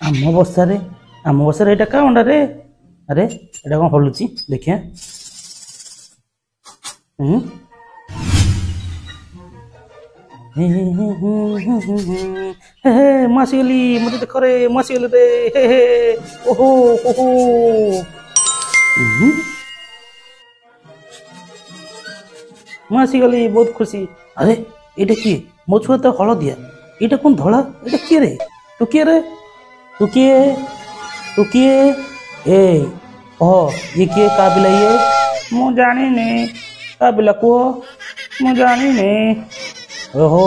आम बसारे एटा का अंडा रे अरे एटा कौन हलुची देखिए मासीगली मत देख रे मासीगली रे हे हे ओहो ओहो मासीगली बहुत खुशी। अरे एटा किए मो छुआ तो हलदिया एटा कौन धला एटा किए रे तू किए रे तू किए ए ओह ये किए का पिला ये मु जानी नहीं का पिला को मु जानी नहीं ओहो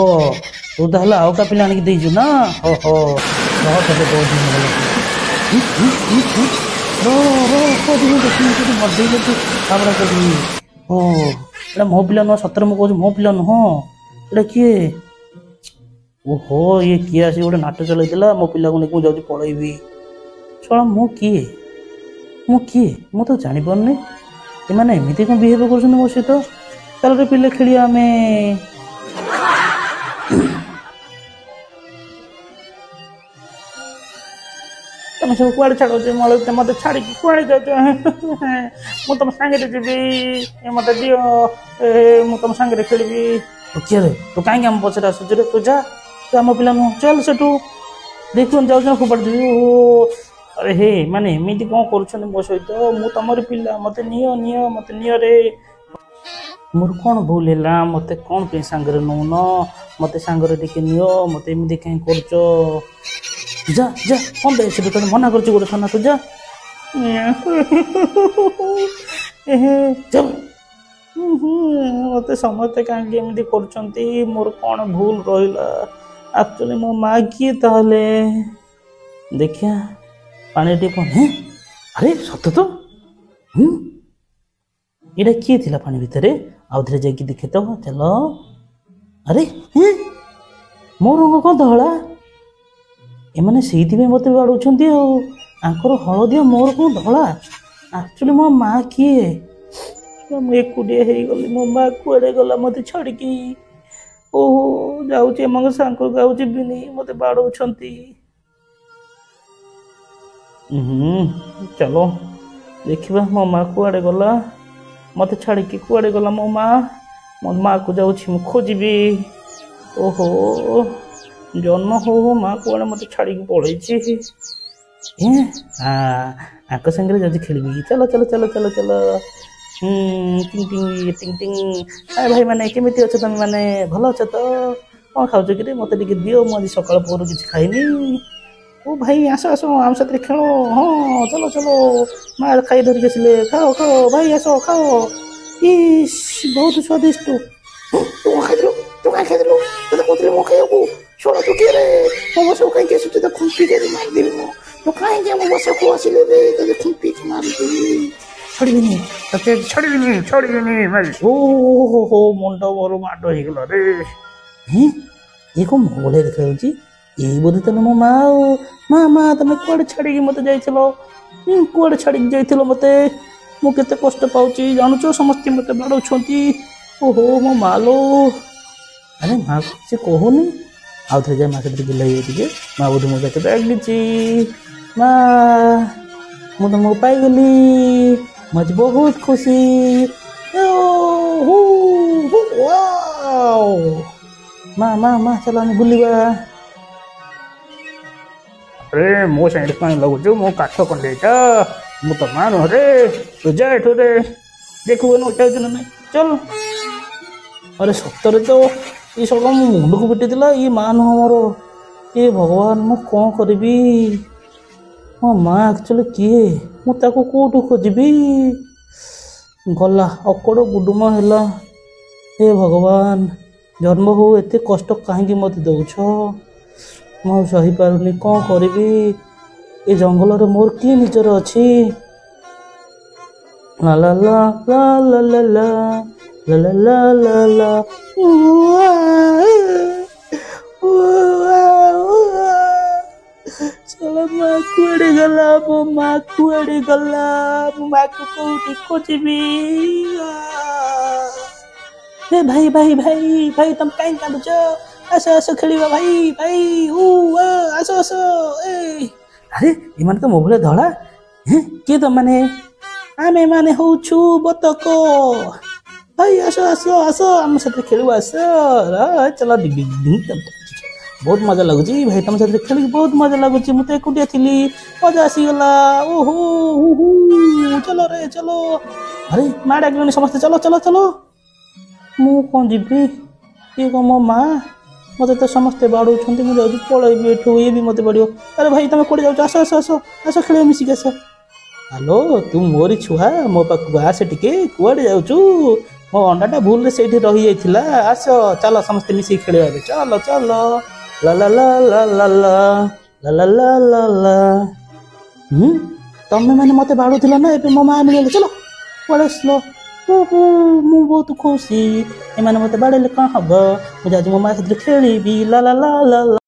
तू दहला आउ का पिला आनिक देजु ना ओहो बहुत तबे दो दिन रो रो को दिन देखि कि मर देले तू काबरा कर दी ओ एटा मो पिला न सतर मु कहू मो पिला न हो एटा किए ओहो ये किए आसी गोटे नाटक चलैला मो पिला को नेक मु जाउची पळैबी छळा मु किए मु तो जानि परने ए माने एमिति को बिहेव करछन मो सहित चल रे पिले खेलिया में तुम सब कुआड़े छाड़ो मत छाड़ी कुआड़े जाओ मु तुम सांगे जी मत दियो मु तुम सांगे खेली किए रे तू कहीं आम पचर आसुच रे तू जा तू आम पिला नु चल सेठू देखु जाऊ फोपाड़ देवी ओ अरे हे माने एमती कौन कर मो सहित मु तुमर पिला मत नियो मत नियो रे मोर कौन भूल है मत कौन पे सांगे नौन मत सांगे टिके नियो मत एमती कहीं कर जा जा कौन पे से तो मना कर गोटे खाना तू जा जब मत समस्ते कहीं एमती कर मोर कौन भूल रहा एक्चुअली मो माँ किए ताहले देखिया पानी टे कौन है अरे सत तो ये किए थिला पानी भितर आउ थे जाकि देखे तो चलो अरे मो रंग कौन धला एमाने से मत बाड़ुंट आंकर हलदिया मोर कौन धला एक्चुअली मो माँ किए एकुटिया हो गली मो माँ कुआड़े गला मत छाड़िकी ओहो जाऊँ एम सांग गाँव जीविनी मत बाड़ौंट चलो देखा मो माँ कुआड़े गला मत छाड़िकी कुआड़े गला मो माँ को जाऊँ खोजी ओहो जन्म हो माँ कुआड़े मत छाड़ी पड़े आक सागर जाऊँ खेली चलो चलो चलो चलो चलो टिंग टिंग टिंग टिंग भाई मैंने केमी अच्छे तुम मैंने भल अच्छे तो कौन खाऊ कि मत दियो मुझे सकाल पूर्व किसी खाइनी ओ भाई आस आस आम साथ खेलो हाँ चलो चलो माँ खाई धरिक आसिले खाओ खाओ भाई आस खाओ इस बहुत स्वादिष्ट तू खाइलु तू कहीं खाइलु तो कहते मो खाइबू छोड़ा तू किए रे मो बस कहीं कैसे तो खुंपी के मारदेवी मो तो कहीं मो बस को आसिले रे तो खुंपी के मारदेवी छड़ीनी छड़ीनी भाई ओ मुंड मोर माड हो गला रे ये को मोले देखा यही बोधे तेन मो माँ माँ तुम कुआड़े छाड़ी मत जाइलो कुआड़े छाड़ी जाइलो मत मु केते कष्ट पाउची जानुच समस्त मत बाड़ौंट ओहो मो माँ लो अरे माँ से कहूनी आउ थे जाए माँ से गिले माँ बोध मो जाके डाकदी माँ मु तुमको पाईगली मुझे बहुत खुशी माँ माँ माँ चलो आम बुलवा अरे मो साइड कहीं लगुच मो काठ कंडे मु तो मान रे तू जा एठू रे देखू ना चल अरे सतरे तो ये सब मो मुंड को पिटी ये माँ नुह मोर ये भगवान मु कौन करी मो माँ एक्चुअली किए मुझे कौटू खोजी गला अकड़ गुडुम है हे भगवान जन्म हो एत कष्ट कहीं मत दौछ मु सही पारुनी कौन करी ये जंगल मोर किए निजर अच्छी ला ला ला ला ला ला ला ला ला ला ला चलो माँ कुआड़े गला मो माँ कुआड़े गला मो माँ को कौटी खोजी हे भाई भाई भाई भाई तुम कहीं कांदुच आस आस खेलिबा भाई भाई आस आस ए ଆରେ ଏମାନେ ତ ମୋ ଭଳିଆ ଧଳା। କିଏ ତମମାନେ? ଆମେ ମାନେ ହଉଛୁ ବତକ। ଭାଇ ଆସ ଆସ ଆସ ଆମ ସାଥିରେ ଖେଳିବ ଆସ। ଚାଲ ବହୁତ ମଜା ଲାଗୁଛି ଭାଇ ତମ ସାଥିରେ ଖେଳିକି ବହୁତ ମଜା ଲାଗୁଛି। ମୁଁ ତ ଏକୁଟିଆ ଥିଲି ମଜା ଆସିଗଲା। ଓହୋ ଚାଲ ରେ ଚାଲ। ଆରେ ମା ଡାକିଲେଣି ସମସ୍ତେ ଚାଲ ଚାଲ ଚାଲ। ମୁଁ କ'ଣ ଯିବି? ଇଏ କ'ଣ ମୋ ମା? ମୋତେ ତ ସମସ୍ତେ ବାଡ଼ଉଛନ୍ତି। ମୁଁ ଯାଉଛି ପଳେଇବି ଏଠୁ। ଇଏ ବି ମୋତେ ବାଡ଼ିବ। ଆରେ ଭାଇ ତମେ କୁଆଡ଼େ ଯାଉଛ? ଆସ ଆସ ଆସ ଆସ ଖେଳିବ ମିଶିକି ଆସ। ହ୍ୟାଲୋ ତୁ ମୋରି ଛୁଆ ମୋ ପାଖକୁ ଆସେ ଟିକେ। କୁଆଡ଼େ ଯାଉଛୁ? ମୋ ଅଣ୍ଡାଟା ଭୁଲରେ ସେଇଠି ରହିଯାଇଥିଲା। ଆସ ଚାଲ ସମସ୍ତେ ମିଶିକି ଖେଳିବା ଏବେ। ଚାଲ ଚାଲ ଲା ଲା ଲା ଲା ଲା ଲା ଲା ଲା ଲା ଲା। ତମେ ମାନେ ମୋତେ ବାଡ଼ୁଥିଲ ନା ଏବେ ମୋ ମା ମିଳିଗଲେ। ଚାଲ କୁଆଡ଼େ ଆସିଲ? ମୁଁ ବହୁତ ଖୁସି। ଏମାନେ ମୋତେ ବାଡ଼େଇଲେ କ'ଣ ହବ? ମୁଁ ଯାଉଛି ମୋ ମା ସାଥିରେ ଖେଳିବି। ଲା ଲା ଲା ଲା ଲା।